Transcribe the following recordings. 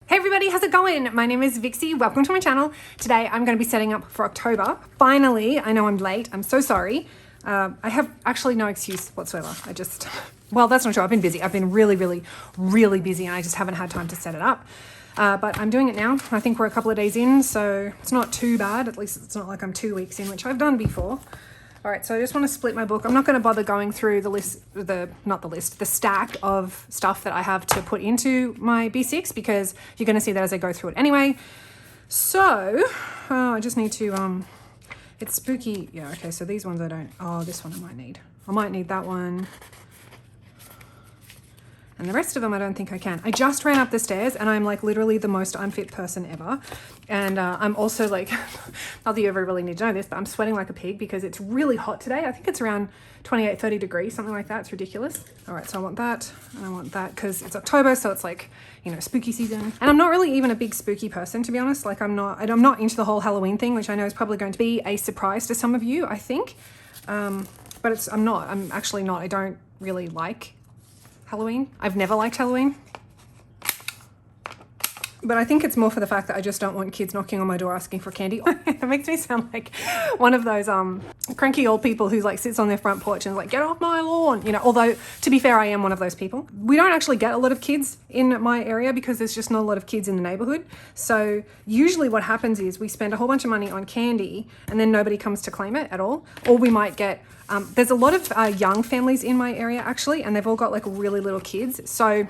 Hey everybody, how's it going? My name is Vixie. Welcome to my channel. Today I'm going to be setting up for October. Finally, I know I'm late. I'm so sorry. I have actually no excuse whatsoever. Well, that's not true. I've been busy. I've been really busy and I just haven't had time to set it up. But I'm doing it now. I think we're a couple of days in, so it's not too bad. At least it's not like I'm 2 weeks in, which I've done before. All right, so I just want to split my book. I'm not going to bother going through the stack of stuff that I have to put into my B6 because you're going to see that as I go through it anyway. So I just need to, it's spooky. Yeah, okay, so these ones I don't, this one I might need. I might need that one. And the rest of them, I don't think I can. I just ran up the stairs and I'm like literally the most unfit person ever. And I'm also like, not that you ever really need to know this, but I'm sweating like a pig because it's really hot today. I think it's around 28, 30 degrees, something like that. It's ridiculous. All right, so I want that and I want that because it's October. So it's like, you know, spooky season. And I'm not really even a big spooky person, to be honest. Like I'm not into the whole Halloween thing, which I know is probably going to be a surprise to some of you, I think. But I'm actually not. I don't really like Halloween. I've never liked Halloween. But I think it's more for the fact that I just don't want kids knocking on my door asking for candy. It makes me sound like one of those cranky old people who like sits on their front porch and is like, get off my lawn. You know, although to be fair, I am one of those people. We don't actually get a lot of kids in my area because there's just not a lot of kids in the neighborhood. So usually what happens is we spend a whole bunch of money on candy and then nobody comes to claim it at all. Or we might get, there's a lot of young families in my area actually, and they've all got like really little kids. So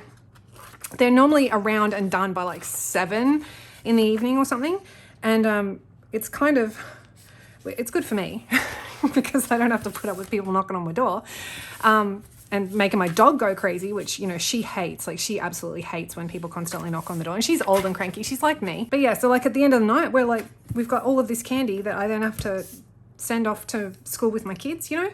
they're normally around and done by like 7 in the evening or something. And it's good for me because I don't have to put up with people knocking on my door and making my dog go crazy, which, you know, she hates. Like she absolutely hates when people constantly knock on the door, and she's old and cranky. She's like me. But yeah, so like at the end of the night, we've got all of this candy that I then have to send off to school with my kids, you know.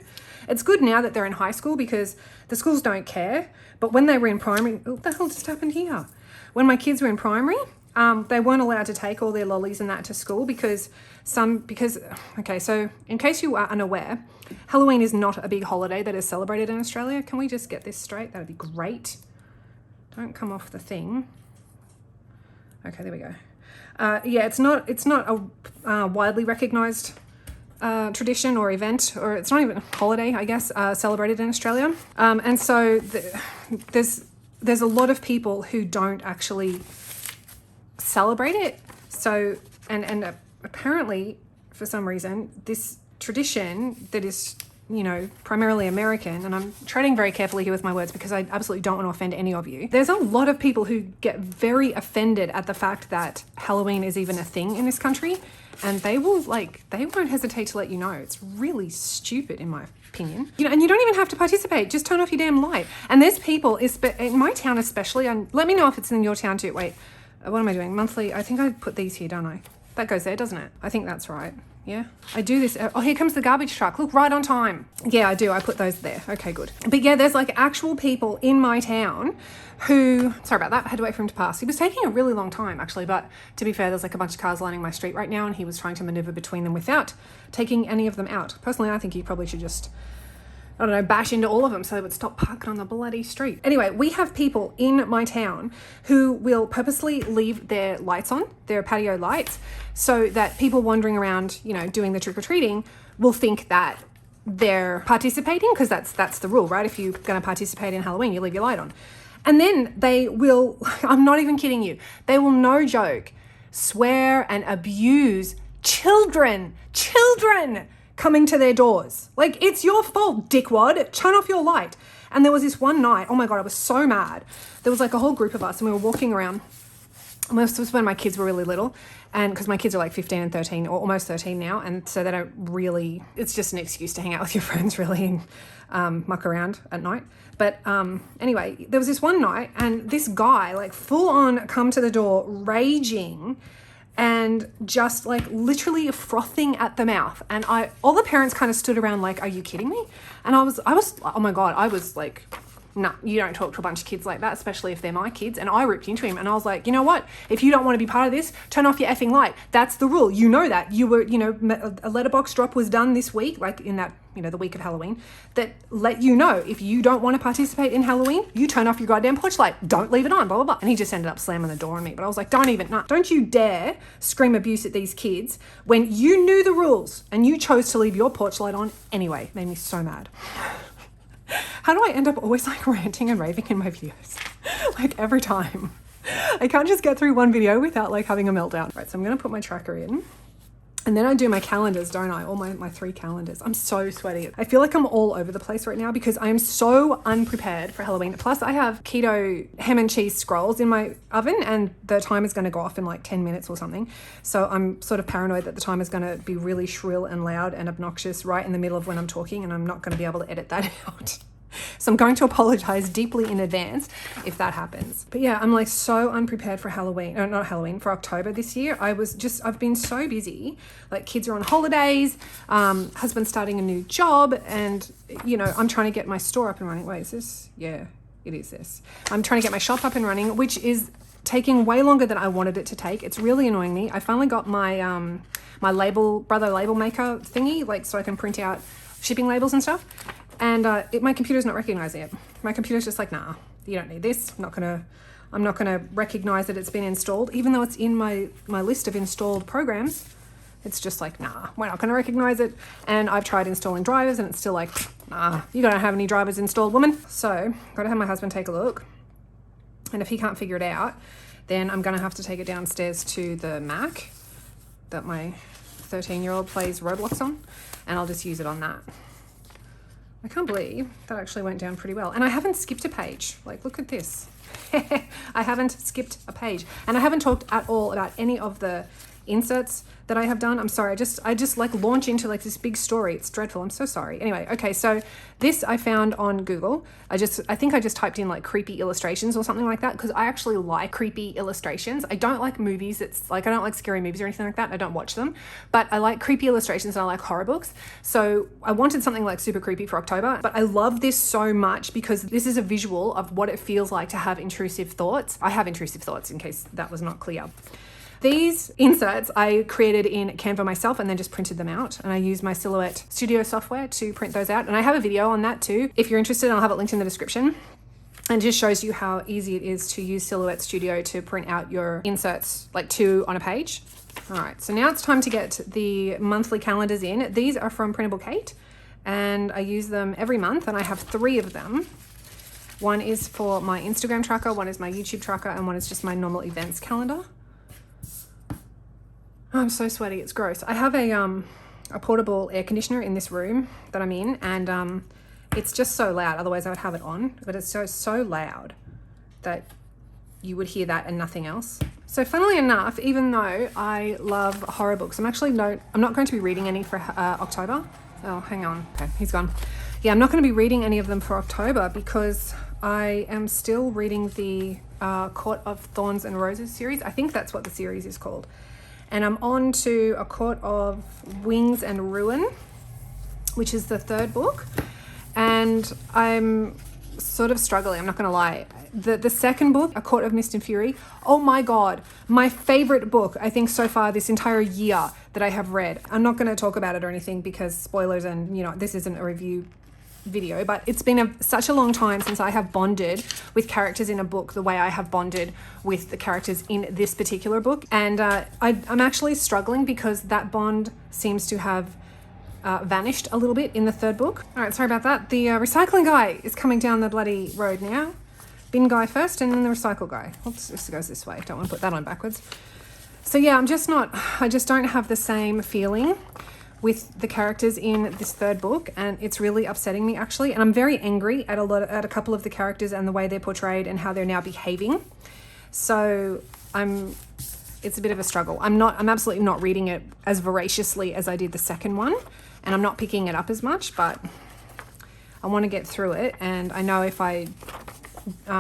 It's good now that they're in high school because the schools don't care. But when they were in primary, what the hell just happened here? When my kids were in primary, they weren't allowed to take all their lollies and that to school okay, so in case you are unaware, Halloween is not a big holiday that is celebrated in Australia. Can we just get this straight? That'd be great. Don't come off the thing. Okay, there we go. Yeah, it's not a widely recognized tradition or event, or it's not even a holiday, I guess, celebrated in Australia. And so there's a lot of people who don't actually celebrate it. So, and apparently for some reason, this tradition that is, you know, primarily American, and I'm treading very carefully here with my words because I absolutely don't want to offend any of you. There's a lot of people who get very offended at the fact that Halloween is even a thing in this country. And they won't hesitate to let you know. It's really stupid in my opinion. You know, and you don't even have to participate. Just turn off your damn light. And there's people, in my town especially, and let me know if it's in your town too. Wait, what am I doing? Monthly, I think I put these here, don't I? That goes there, doesn't it? I think that's right. Yeah, I do this. Oh, here comes the garbage truck. Look, right on time. Yeah, I do. I put those there. Okay, good. But yeah, there's like actual people in my town who, sorry about that, I had to wait for him to pass. He was taking a really long time actually, but to be fair, there's like a bunch of cars lining my street right now and he was trying to maneuver between them without taking any of them out. Personally, I think he probably should just, I don't know, bash into all of them so they would stop parking on the bloody street. Anyway, we have people in my town who will purposely leave their lights on, their patio lights, so that people wandering around, you know, doing the trick-or-treating will think that they're participating, because that's the rule, right? If you're going to participate in Halloween, you leave your light on. And then they will, I'm not even kidding you, they will, no joke, swear and abuse children coming to their doors. Like, it's your fault, dickwad. Turn off your light. And there was this one night, oh my God, I was so mad. There was like a whole group of us and we were walking around. And this was when my kids were really little, and because my kids are like 15 and 13 or almost 13 now, and so they don't really, it's just an excuse to hang out with your friends really and muck around at night. But anyway, there was this one night and this guy like full on come to the door raging and just like literally frothing at the mouth. And all the parents kind of stood around like, are you kidding me? And I was, oh my God, I was like nah, you don't talk to a bunch of kids like that, especially if they're my kids. And I ripped into him and I was like, you know what? If you don't want to be part of this, turn off your effing light. That's the rule. You know that. You were, you know, a letterbox drop was done this week, like in that, you know, the week of Halloween, that let you know if you don't want to participate in Halloween, you turn off your goddamn porch light. Don't leave it on, blah, blah, blah. And he just ended up slamming the door on me. But I was like, don't you dare scream abuse at these kids when you knew the rules and you chose to leave your porch light on anyway. Made me so mad. How do I end up always like ranting and raving in my videos? Like every time. I can't just get through one video without like having a meltdown. Right, so I'm going to put my tracker in. And then I do my calendars, don't I? All my 3 calendars. I'm so sweaty. I feel like I'm all over the place right now because I am so unprepared for Halloween. Plus I have keto ham and cheese scrolls in my oven and the timer's going to go off in like 10 minutes or something. So I'm sort of paranoid that the timer's going to be really shrill and loud and obnoxious right in the middle of when I'm talking, and I'm not going to be able to edit that out. So I'm going to apologize deeply in advance if that happens. But yeah, I'm like so unprepared for Halloween, not Halloween, for October this year. I've been so busy. Like kids are on holidays, husband's starting a new job, and you know, I'm trying to get my store up and running. Wait, is this? Yeah, it is this. I'm trying to get my shop up and running, which is taking way longer than I wanted it to take. It's really annoying me. I finally got my my brother label maker thingy, like so I can print out shipping labels and stuff. And my computer's not recognizing it. My computer's just like, nah, you don't need this. I'm not gonna recognize that it's been installed, even though it's in my list of installed programs. It's just like, nah, we're not gonna recognize it. And I've tried installing drivers and it's still like, nah, you don't have any drivers installed, woman. So gotta have my husband take a look. And if he can't figure it out, then I'm gonna have to take it downstairs to the Mac that my 13-year-old plays Roblox on, and I'll just use it on that. I can't believe that actually went down pretty well. And I haven't skipped a page. Like, look at this. I haven't skipped a page. And I haven't talked at all about any of the inserts that I have done. I'm sorry. I just like launch into like this big story. It's dreadful. I'm so sorry. Anyway, okay. So this I found on Google. I think I just typed in like creepy illustrations or something like that because I actually like creepy illustrations. I don't like movies. It's like, I don't like scary movies or anything like that. I don't watch them, but I like creepy illustrations and I like horror books. So I wanted something like super creepy for October, but I love this so much because this is a visual of what it feels like to have intrusive thoughts. I have intrusive thoughts, in case that was not clear. These inserts I created in Canva myself and then just printed them out, and I use my Silhouette Studio software to print those out, and I have a video on that too. If you're interested, I'll have it linked in the description. And it just shows you how easy it is to use Silhouette Studio to print out your inserts, like 2 on a page. All right, so now it's time to get the monthly calendars in. These are from Printable Kate, and I use them every month, and I have 3 of them. One is for my Instagram tracker, one is my YouTube tracker, and one is just my normal events calendar. I'm so sweaty, it's gross. I have a portable air conditioner in this room that I'm in, and it's just so loud, otherwise I would have it on, but it's so loud that you would hear that and nothing else. So funnily enough, even though I love horror books, I'm not going to be reading any for October. Oh, hang on, okay, he's gone. Yeah, I'm not going to be reading any of them for October because I am still reading the Court of Thorns and Roses series. I think that's what the series is called. And I'm on to A Court of Wings and Ruin, which is the 3rd book. And I'm sort of struggling, I'm not going to lie. The 2nd book, A Court of Mist and Fury, oh my God, my favorite book, I think so far this entire year that I have read. I'm not going to talk about it or anything because spoilers, and you know, this isn't a review video, but it's been such a long time since I have bonded with characters in a book the way I have bonded with the characters in this particular book. And I'm actually struggling because that bond seems to have vanished a little bit in the 3rd book. All right, sorry about that. The recycling guy is coming down the bloody road now. Bin guy first and then the recycle guy. Oops, this goes this way. Don't want to put that on backwards. So yeah, I just don't have the same feeling with the characters in this 3rd book, and it's really upsetting me actually, and I'm very angry at a couple of the characters and the way they're portrayed and how they're now behaving. So it's a bit of a struggle. I'm absolutely not reading it as voraciously as I did the 2nd one, and I'm not picking it up as much, but I want to get through it. And I know if I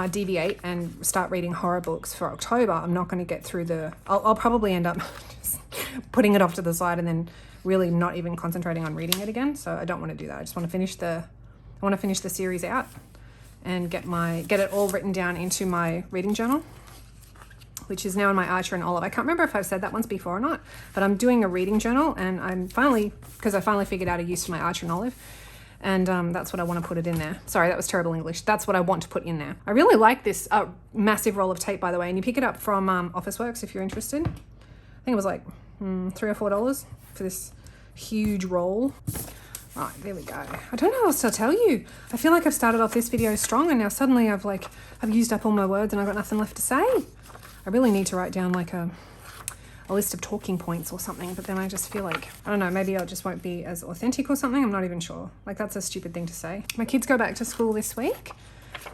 deviate and start reading horror books for October, I'm not going to get through I'll probably end up just putting it off to the side and then really not even concentrating on reading it again. So I don't want to do that. I just want to finish the series out and get it all written down into my reading journal, which is now in my Archer and Olive. I can't remember if I've said that once before or not, but I'm doing a reading journal, and because I finally figured out a use for my Archer and Olive, and that's what I want to put it in there. Sorry, that was terrible English. That's what I want to put in there. I really like this massive roll of tape, by the way, and you pick it up from Officeworks if you're interested. I think it was like $3 or $4 for this huge roll. Right, there we go. I don't know what else to tell you. I feel like I've started off this video strong, and now suddenly I've used up all my words and I've got nothing left to say. I really need to write down like a list of talking points or something, but then I just feel like, I don't know, maybe I just won't be as authentic or something. I'm not even sure. Like, that's a stupid thing to say. My kids go back to school this week.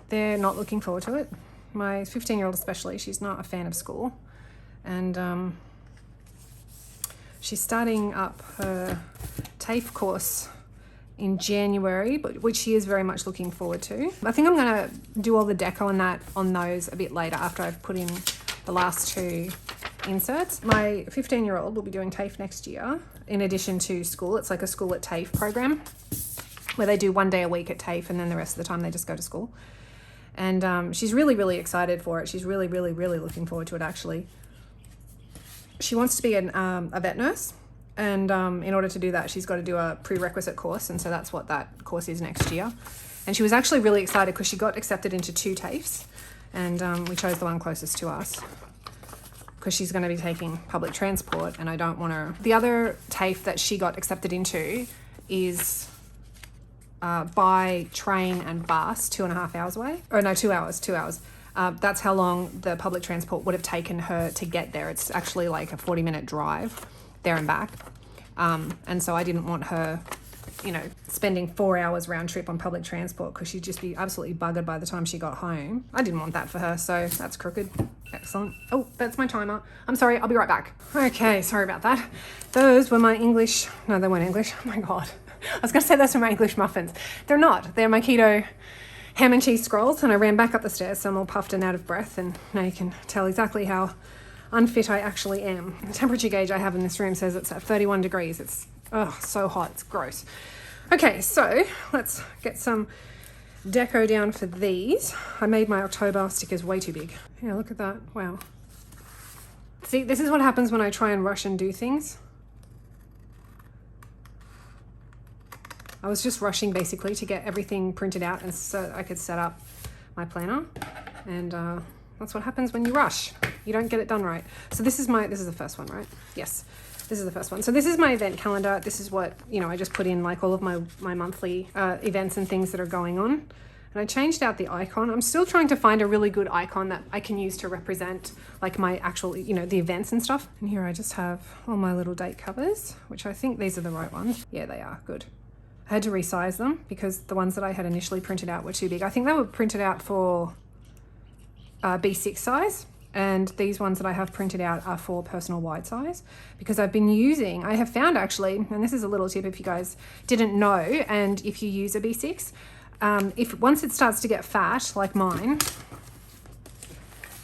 They're not looking forward to it. My 15-year-old especially, she's not a fan of school. And she's starting up her TAFE course in January, which she is very much looking forward to. I think I'm going to do all the deco on those a bit later after I've put in the last two inserts. My 15-year-old will be doing TAFE next year in addition to school. It's like a school at TAFE program where they do 1 day a week at TAFE, and then the rest of the time they just go to school. And she's really, really excited for it. She's really, really, really looking forward to it, actually. She wants to be a vet nurse. And in order to do that, she's got to do a prerequisite course. And so that's what that course is next year. And she was actually really excited because she got accepted into 2 TAFEs. And we chose the one closest to us because she's going to be taking public transport, and I don't want her. The other TAFE that she got accepted into is by train and bus 2.5 hours away. Or no, 2 hours. That's how long the public transport would have taken her to get there. It's actually like a 40-minute drive there and back. And so I didn't want her, spending 4 hours round trip on public transport because she'd just be absolutely buggered by the time she got home. I didn't want that for her, so that's crooked. Excellent. Oh, that's my timer. I'm sorry, I'll be right back. Okay, sorry about that. Those were my English, no, they weren't English. Oh my God. I was gonna say those were my English muffins. They're not. They're my keto ham and cheese scrolls, and I ran back up the stairs, so I'm all puffed and out of breath, and now you can tell exactly how unfit I actually am. The temperature gauge I have in this room says it's at 31 degrees. It's so hot, it's gross. Okay, so let's get some deco down for these. I made my October stickers way too big. Yeah, look at that, wow. See, this is what happens when I try and rush and do things. I was just rushing basically to get everything printed out and so I could set up my planner, and that's what happens when you rush. You don't get it done right. So this is the first one, right? Yes, this is the first one. So this is my event calendar. This is what, I just put in like all of my monthly events and things that are going on. And I changed out the icon. I'm still trying to find a really good icon that I can use to represent like my actual, the events and stuff. And here I just have all my little date covers, which I think these are the right ones. Yeah, they are, good. I had to resize them because the ones that I had initially printed out were too big. I think they were printed out for B6 size, and these ones that I have printed out are for personal wide size, because I have found actually, and this is a little tip if you guys didn't know, and if you use a B6, once it starts to get fat like mine,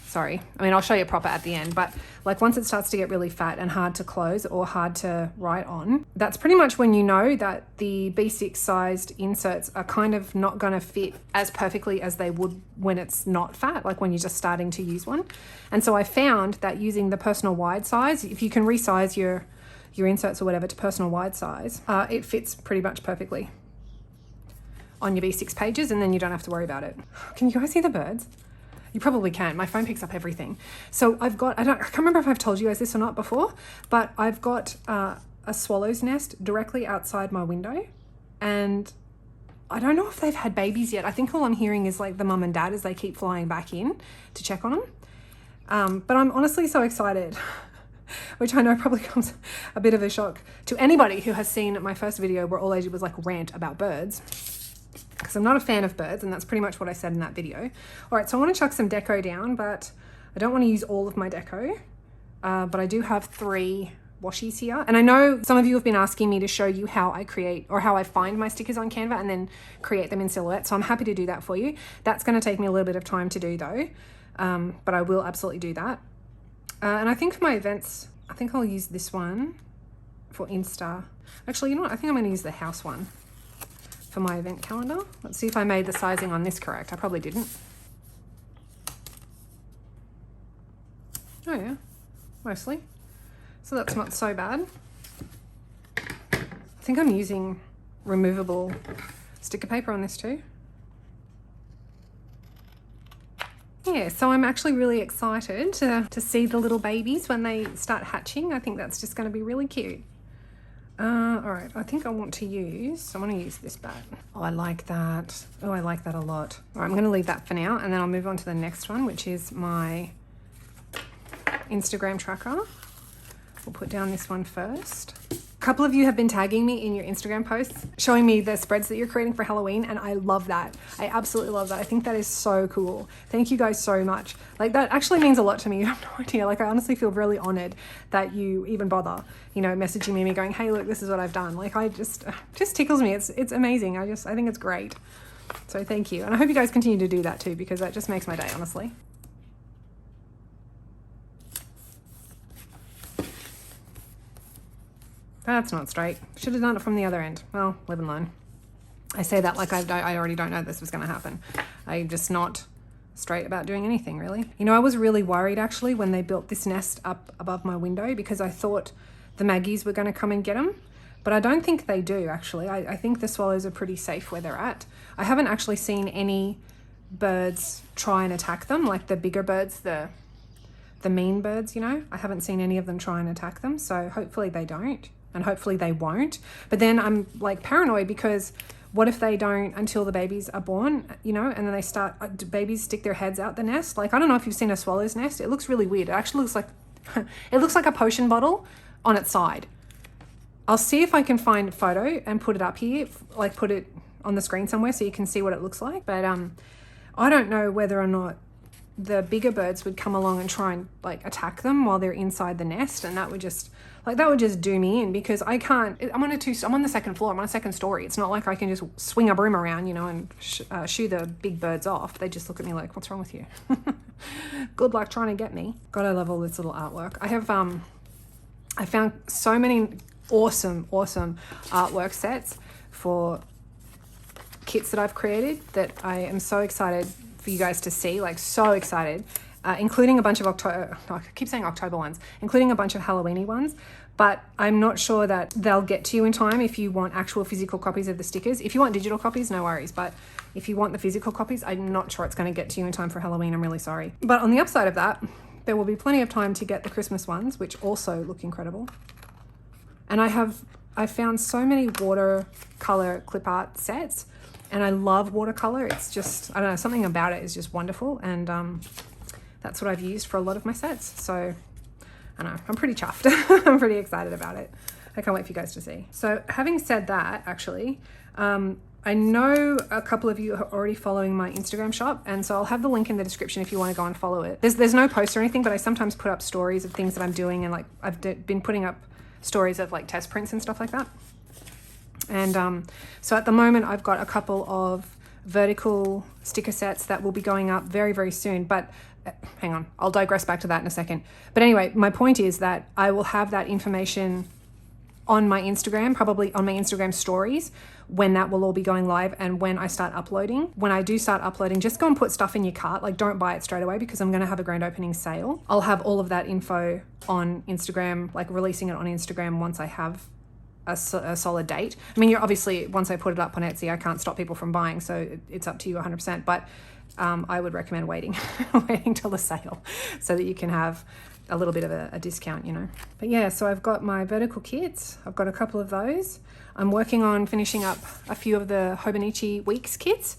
sorry, I'll show you proper at the end, but like once it starts to get really fat and hard to close or hard to write on, that's pretty much when you know that the B6 sized inserts are kind of not going to fit as perfectly as they would when it's not fat, like when you're just starting to use one. And so I found that using the personal wide size, if you can resize your inserts or whatever to personal wide size, it fits pretty much perfectly on your B6 pages, and then you don't have to worry about it. Can you guys see the birds? You probably can. My phone picks up everything. So I've got, I can't remember if I've told you guys this or not before, but I've got a swallow's nest directly outside my window, and I don't know if they've had babies yet. I think all I'm hearing is like the mum and dad as they keep flying back in to check on them. But I'm honestly so excited, which I know probably comes a bit of a shock to anybody who has seen my first video where all I did was like rant about birds, because I'm not a fan of birds, and that's pretty much what I said in that video. All right, so I want to chuck some deco down, but I don't want to use all of my deco, but I do have 3 washies here. And I know some of you have been asking me to show you how I create or how I find my stickers on Canva and then create them in Silhouette, so I'm happy to do that for you. That's going to take me a little bit of time to do though, but I will absolutely do that. And I think for my events, I think I'll use this one for Insta. Actually, you know what? I think I'm going to use the house one for my event calendar. Let's see if I made the sizing on this correct. I probably didn't. Oh yeah, mostly. So that's not so bad. I think I'm using removable sticker paper on this too. Yeah, so I'm actually really excited to see the little babies when they start hatching. I think that's just going to be really cute. All right, I think I want to use this bat. Oh, I like that. Oh, I like that a lot. All right, I'm going to leave that for now, and then I'll move on to the next one, which is my Instagram tracker. We'll put down this one first. A couple of you have been tagging me in your Instagram posts, showing me the spreads that you're creating for Halloween, and I love that. I absolutely love that. I think that is so cool. Thank you guys so much. Like, that actually means a lot to me. You have no idea. Like, I honestly feel really honored that you even bother, you know, messaging me going, hey, look, this is what I've done. Like, I just tickles me. It's amazing. I think it's great. So thank you. And I hope you guys continue to do that too, because that just makes my day, honestly. That's not straight. Should have done it from the other end. Well, live and learn. I say that like I already don't know this was going to happen. I'm just not straight about doing anything, really. You know, I was really worried actually when they built this nest up above my window, because I thought the Maggies were going to come and get them. But I don't think they do, actually. I think the swallows are pretty safe where they're at. I haven't actually seen any birds try and attack them, like the bigger birds, the mean birds, you know. I haven't seen any of them try and attack them, so hopefully they don't. And hopefully they won't. But then I'm like paranoid, because what if they don't until the babies are born, you know, and then they start, babies stick their heads out the nest. Like, I don't know if you've seen a swallow's nest. It looks really weird. It actually looks like, it looks like a potion bottle on its side. I'll see if I can find a photo and put it up here, like put it on the screen somewhere so you can see what it looks like. But I don't know whether or not the bigger birds would come along and try and like attack them while they're inside the nest, and that would just do me in, because I can't. I'm on the second floor. I'm on a second story. It's not like I can just swing a broom around, you know, and shoo the big birds off. They just look at me like, "What's wrong with you?" Good luck trying to get me. God, I love all this little artwork. I have I found so many awesome artwork sets for kits that I've created that I am so excited for you guys to see, like so excited, including a bunch of I keep saying October ones, including a bunch of Halloween-y ones, but I'm not sure that they'll get to you in time if you want actual physical copies of the stickers. If you want digital copies, no worries, but if you want the physical copies, I'm not sure it's going to get to you in time for Halloween. I'm really sorry. But on the upside of that, there will be plenty of time to get the Christmas ones, which also look incredible. And I found so many watercolor clip art sets, and I love watercolor. It's just, I don't know, something about it is just wonderful. And that's what I've used for a lot of my sets. So I don't know, I'm pretty chuffed. I'm pretty excited about it. I can't wait for you guys to see. So having said that, actually, I know a couple of you are already following my Instagram shop, and so I'll have the link in the description if you want to go and follow it. There's no post or anything, but I sometimes put up stories of things that I'm doing, and like I've been putting up stories of like test prints and stuff like that. And so at the moment I've got a couple of vertical sticker sets that will be going up very, very soon. But hang on, I'll digress back to that in a second. But anyway, my point is that I will have that information on my Instagram, probably on my Instagram stories, when that will all be going live and when I start uploading. When I do start uploading, just go and put stuff in your cart. Like, don't buy it straight away, because I'm going to have a grand opening sale. I'll have all of that info on Instagram, like releasing it on Instagram once I have a solid date. I mean, you're obviously, once I put it up on Etsy, I can't stop people from buying, so it's up to you 100%. But I would recommend waiting till the sale so that you can have a little bit of a discount, you know. But yeah, so I've got my vertical kits. I've got a couple of those. I'm working on finishing up a few of the Hobonichi Weeks kits.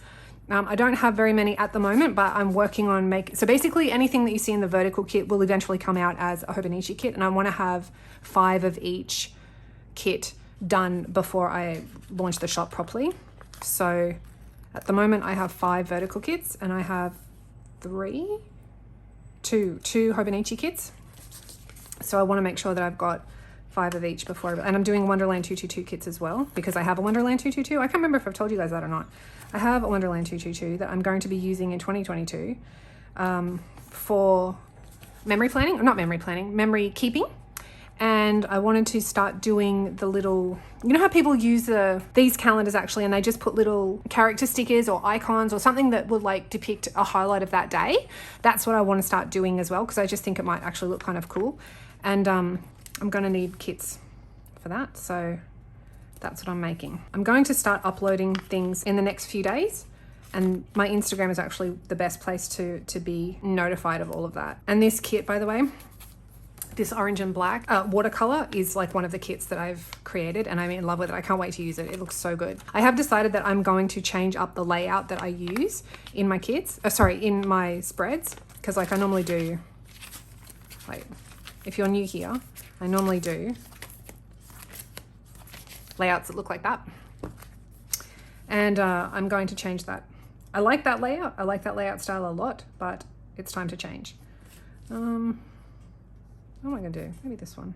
I don't have very many at the moment, but I'm working on so basically anything that you see in the vertical kit will eventually come out as a Hobonichi kit, and I want to have 5 of each kit done before I launch the shop properly. So at the moment I have 5 vertical kits, and I have two Hobonichi kits. So I want to make sure that I've got 5 of each before, and I'm doing Wonderland 222 kits as well, because I have a Wonderland 222. I can't remember if I've told you guys that or not. I have a Wonderland 222 that I'm going to be using in 2022 for memory planning, or not memory planning, memory keeping. And I wanted to start doing the little, you know how people use these calendars actually, and they just put little character stickers or icons or something that would like depict a highlight of that day. That's what I want to start doing as well, because I just think it might actually look kind of cool. And I'm going to need kits for that. So that's what I'm making. I'm going to start uploading things in the next few days. And my Instagram is actually the best place to be notified of all of that. And this kit, by the way, this orange and black watercolor is like one of the kits that I've created, and I'm in love with it. I can't wait to use it. It looks so good. I have decided that I'm going to change up the layout that I use in my kits, in my spreads, because like I normally do, like if you're new here, I normally do layouts that look like that. And I'm going to change that. I like that layout. I like that layout style a lot, but it's time to change. What am I gonna do? Maybe this one.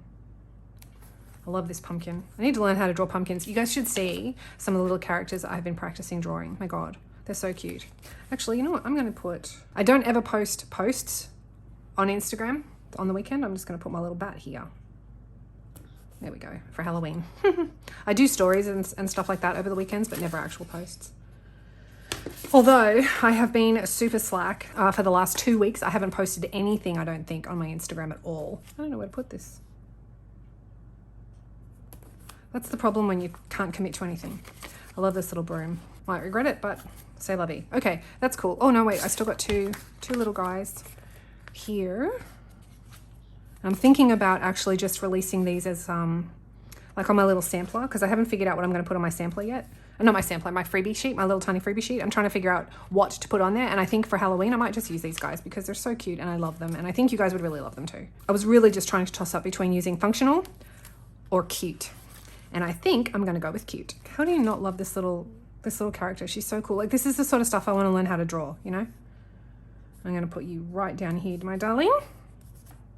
I love this pumpkin. I need to learn how to draw pumpkins. You guys should see some of the little characters that I've been practicing drawing. My God, they're so cute. Actually, you know what? I'm gonna put, I don't ever post posts on Instagram on the weekend. I'm just gonna put my little bat here. There we go, for Halloween. I do stories and stuff like that over the weekends, but never actual posts. Although I have been super slack for the last 2 weeks. I haven't posted anything, I don't think, on my Instagram at all. I don't know where to put this. That's the problem when you can't commit to anything. I love this little broom. Might regret it, but c'est la vie. Okay, that's cool. Oh no, wait, I still got two little guys here. I'm thinking about actually just releasing these as like on my little sampler, because I haven't figured out what I'm going to put on my sampler yet. Not my sampler, my freebie sheet, my little tiny freebie sheet. I'm trying to figure out what to put on there, and I think for Halloween I might just use these guys because they're so cute and I love them, and I think you guys would really love them too. I was really just trying to toss up between using functional or cute, and I think I'm going to go with cute. How do you not love this little character? She's so cool. Like, this is the sort of stuff I want to learn how to draw, you know? I'm going to put you right down here, my darling,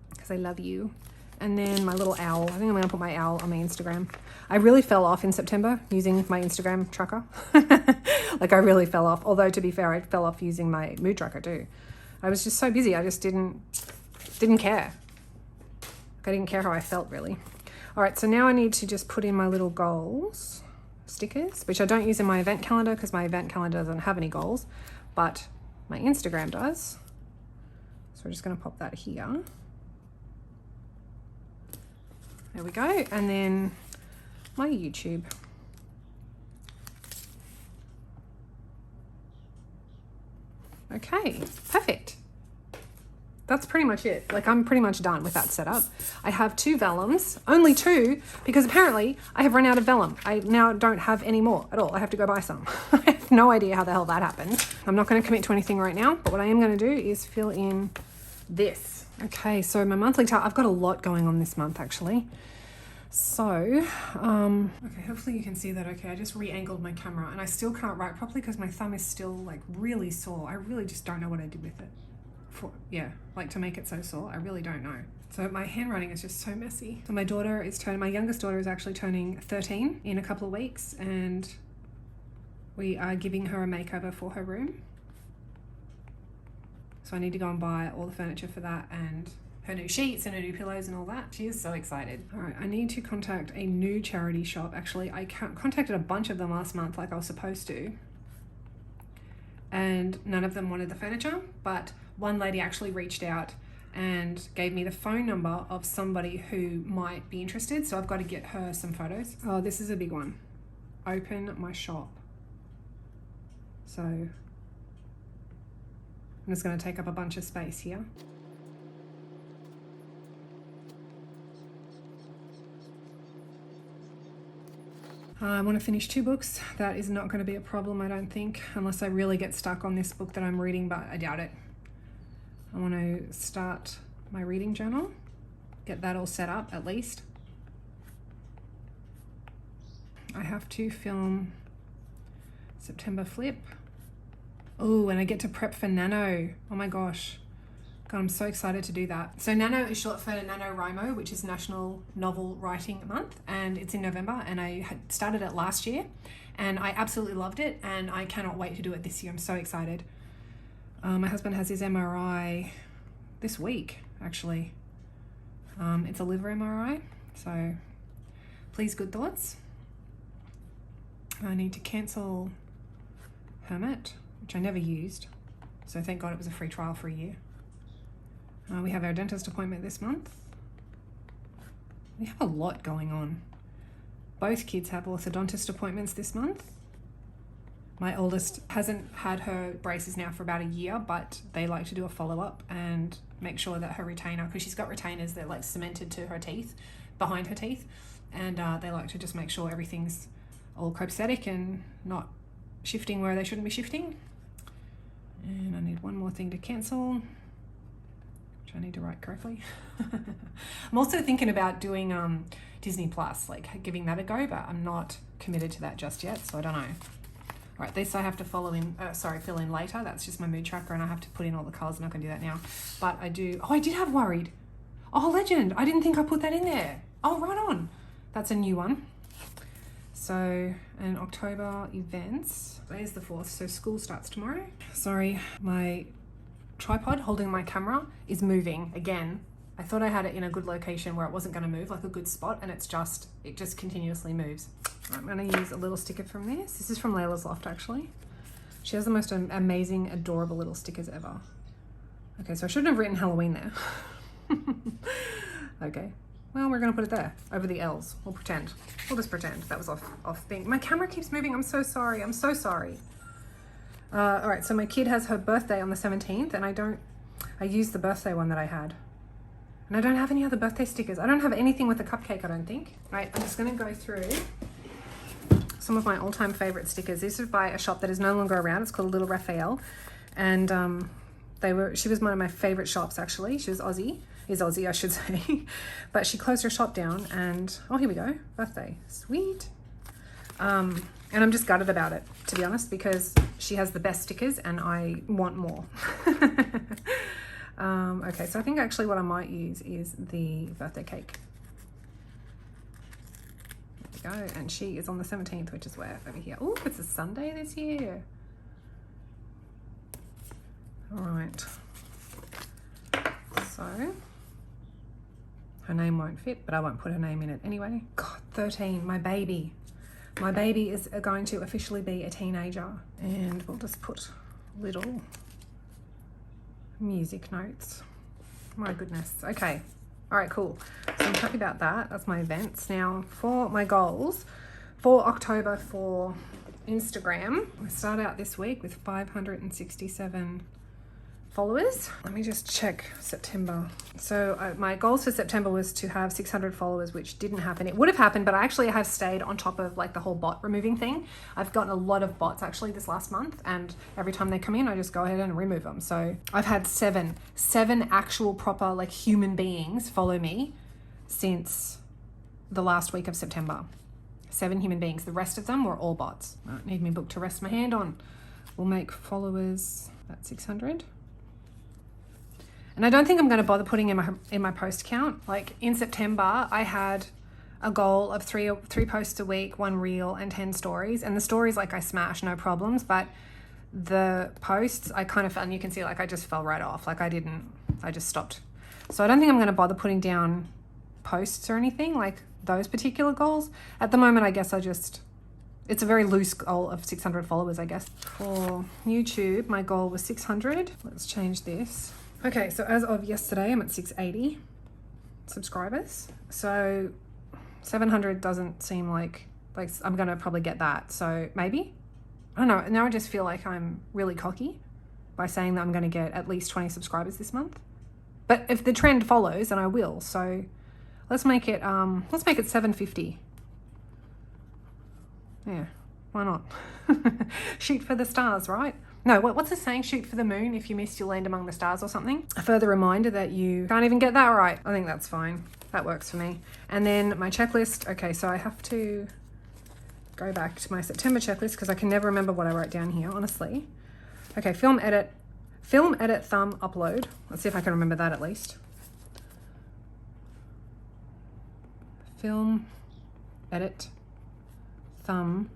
because I love you. And then my little owl. I think I'm going to put my owl on my Instagram. I really fell off in September using my Instagram tracker. Like, I really fell off. Although, to be fair, I fell off using my mood tracker too. I was just so busy. I just didn't care. I didn't care how I felt, really. All right, so now I need to just put in my little goals stickers, which I don't use in my event calendar because my event calendar doesn't have any goals, but my Instagram does. So we're just going to pop that here. There we go. And then my YouTube. Okay, perfect. That's pretty much it. Like, I'm pretty much done with that setup. I have 2 vellums, only 2, because apparently I have run out of vellum. I now don't have any more at all. I have to go buy some. I have no idea how the hell that happened. I'm not going to commit to anything right now, but what I am going to do is fill in this. Okay, so my monthly target, I've got a lot going on this month actually. So, okay, hopefully you can see that okay. I just re-angled my camera and I still can't write properly because my thumb is still like really sore. I really just don't know what I did with it. Like to make it so sore, I really don't know. So my handwriting is just so messy. So my youngest daughter is actually turning 13 in a couple of weeks, and we are giving her a makeover for her room. So I need to go and buy all the furniture for that and her new sheets and her new pillows and all that. She is so excited. All right, I need to contact a new charity shop. Actually, I contacted a bunch of them last month like I was supposed to, and none of them wanted the furniture, but one lady actually reached out and gave me the phone number of somebody who might be interested. So I've got to get her some photos. Oh, this is a big one. Open my shop. So I'm just going to take up a bunch of space here. I want to finish 2 books. That is not going to be a problem, I don't think, unless I really get stuck on this book that I'm reading, but I doubt it. I want to start my reading journal, get that all set up at least. I have to film September flip. Oh, and I get to prep for Nano. Oh my gosh. God, I'm so excited to do that. So Nano is short for NaNoWriMo, which is National Novel Writing Month, and it's in November, and I had started it last year and I absolutely loved it, and I cannot wait to do it this year. I'm so excited. My husband has his MRI this week, actually. It's a liver MRI, so please good thoughts. I need to cancel Hermit, which I never used, so thank God it was a free trial for a year. We have our dentist appointment this month. We have a lot going on. Both kids have orthodontist appointments this month. My oldest hasn't had her braces now for about a year, but they like to do a follow-up and make sure that her retainer, because she's got retainers that are like cemented to her teeth, behind her teeth, and they like to just make sure everything's all copacetic and not shifting where they shouldn't be shifting. And I need one more thing to cancel, which I need to write correctly. I'm also thinking about doing Disney Plus, like giving that a go, but I'm not committed to that just yet, so I don't know. All right, this I have to fill in later. That's just my mood tracker, and I have to put in all the colors. I'm not gonna do that now, but I do. Oh, I did have worried. Oh, legend! I didn't think I put that in there. Oh, right on. That's a new one. So, and October events. Today's the 4th, so school starts tomorrow. Sorry, my tripod holding my camera is moving again. I thought I had it in a good location where it wasn't going to move, like a good spot, and it just continuously moves. I'm going to use a little sticker from this. This is from Layla's Loft, actually. She has the most amazing, adorable little stickers ever. Okay, so I shouldn't have written Halloween there. Okay, well, we're going to put it there, over the L's. We'll pretend. We'll just pretend that was off thing. My camera keeps moving. I'm so sorry. I'm so sorry. All right, so my kid has her birthday on the 17th, and I used the birthday one that I had. And I don't have any other birthday stickers. I don't have anything with a cupcake, I don't think. Right, I'm just going to go through some of my all-time favorite stickers. This is by a shop that is no longer around. It's called Little Raphael. And she was one of my favorite shops, actually. She was Aussie. Is Aussie, I should say. But she closed her shop down, and oh, here we go. Birthday. Sweet. And I'm just gutted about it, to be honest, because she has the best stickers and I want more. Okay, so I think actually what I might use is the birthday cake. There we go, and she is on the 17th, which is where? Over here. Oh, it's a Sunday this year. All right. So, her name won't fit, but I won't put her name in it anyway. God, 13, my baby. My baby is going to officially be a teenager, and we'll just put little music notes. My goodness. Okay. All right, cool. So I'm happy about that. That's my events. Now for my goals for October for Instagram, I start out this week with 567 followers. Let me just check September. So my goals for September was to have 600 followers, which didn't happen. It would have happened, but I actually have stayed on top of like the whole bot removing thing. I've gotten a lot of bots actually this last month, and every time they come in, I just go ahead and remove them. So I've had seven actual proper like human beings follow me since the last week of September. 7 human beings. The rest of them were all bots. I don't need me book to rest my hand on. We'll make followers at 600. And I don't think I'm going to bother putting in my post count. Like in September, I had a goal of three posts a week, 1 reel and 10 stories. And the stories, like I smash, no problems. But the posts, I kind of felt, and you can see like I just fell right off. Like I just stopped. So I don't think I'm going to bother putting down posts or anything like those particular goals. At the moment, I guess it's a very loose goal of 600 followers, I guess. For YouTube, my goal was 600. Let's change this. Okay, so as of yesterday, I'm at 680 subscribers. So 700 doesn't seem like I'm gonna probably get that. So maybe, I don't know. Now I just feel like I'm really cocky by saying that I'm gonna get at least 20 subscribers this month. But if the trend follows, then I will. So let's make it 750. Yeah, why not? Shoot for the stars, right? No, what's the saying? Shoot for the moon. If you miss, you'll land among the stars or something. A further reminder that you can't even get that right. I think that's fine. That works for me. And then my checklist. Okay, so I have to go back to my September checklist because I can never remember what I wrote down here, honestly. Okay, film, edit, thumb, upload. Let's see if I can remember that at least. Film, edit, thumb,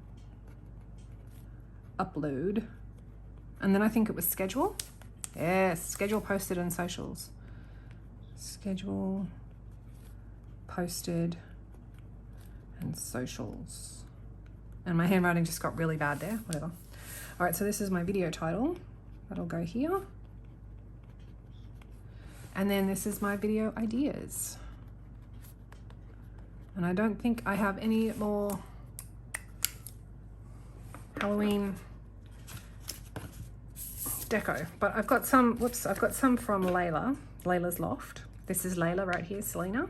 upload. And then I think it was schedule. Yes, schedule, posted, and socials. Schedule, posted and socials. And my handwriting just got really bad there, whatever. All right, so this is my video title. That'll go here. And then this is my video ideas. And I don't think I have any more Halloween deco, but I've got some, whoops, I've got some from Layla, Layla's Loft. This is Layla right here, Selena.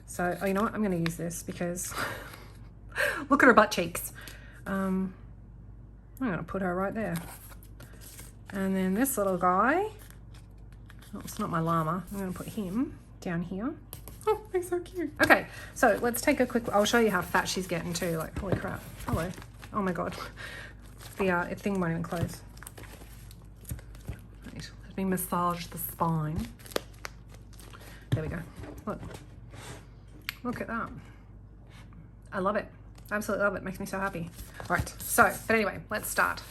So, oh, you know what? I'm going to use this because look at her butt cheeks. I'm going to put her right there. And then this little guy, oh, it's not my llama. I'm going to put him down here. Oh, he's so cute. Okay, so let's take a quick, I'll show you how fat she's getting too. Like, holy crap. Hello. Oh my God. The thing won't even close. Right, let me massage the spine. There we go. Look. Look at that. I love it. Absolutely love it. Makes me so happy. All right, so, but anyway, let's start.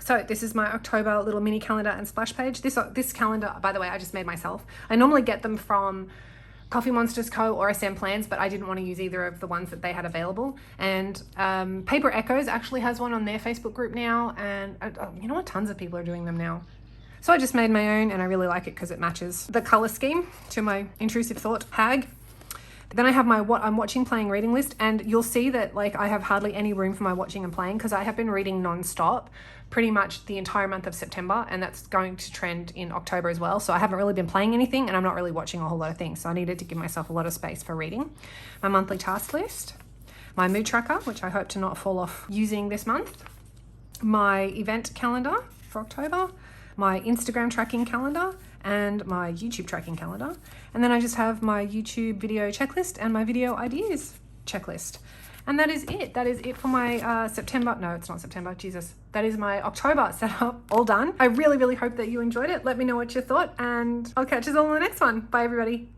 So this is my October little mini calendar and splash page. This calendar, by the way, I just made myself. I normally get them from Coffee Monsters Co. or SM Plans, but I didn't want to use either of the ones that they had available. And Paper Echoes actually has one on their Facebook group now, and you know what? Tons of people are doing them now. So I just made my own, and I really like it because it matches the color scheme to my intrusive thought hag. Then I have my what I'm watching, playing, reading list, and you'll see that like I have hardly any room for my watching and playing because I have been reading non-stop pretty much the entire month of September, and that's going to trend in October as well. So I haven't really been playing anything, and I'm not really watching a whole lot of things. So I needed to give myself a lot of space for reading. My monthly task list, my mood tracker, which I hope to not fall off using this month, my event calendar for October, my Instagram tracking calendar, and my YouTube tracking calendar. And then I just have my YouTube video checklist and my video ideas checklist. And that is it. That is it for my September. No, it's not September. Jesus. That is my October setup. All done. I really, really hope that you enjoyed it. Let me know what you thought, and I'll catch you all in the next one. Bye, everybody.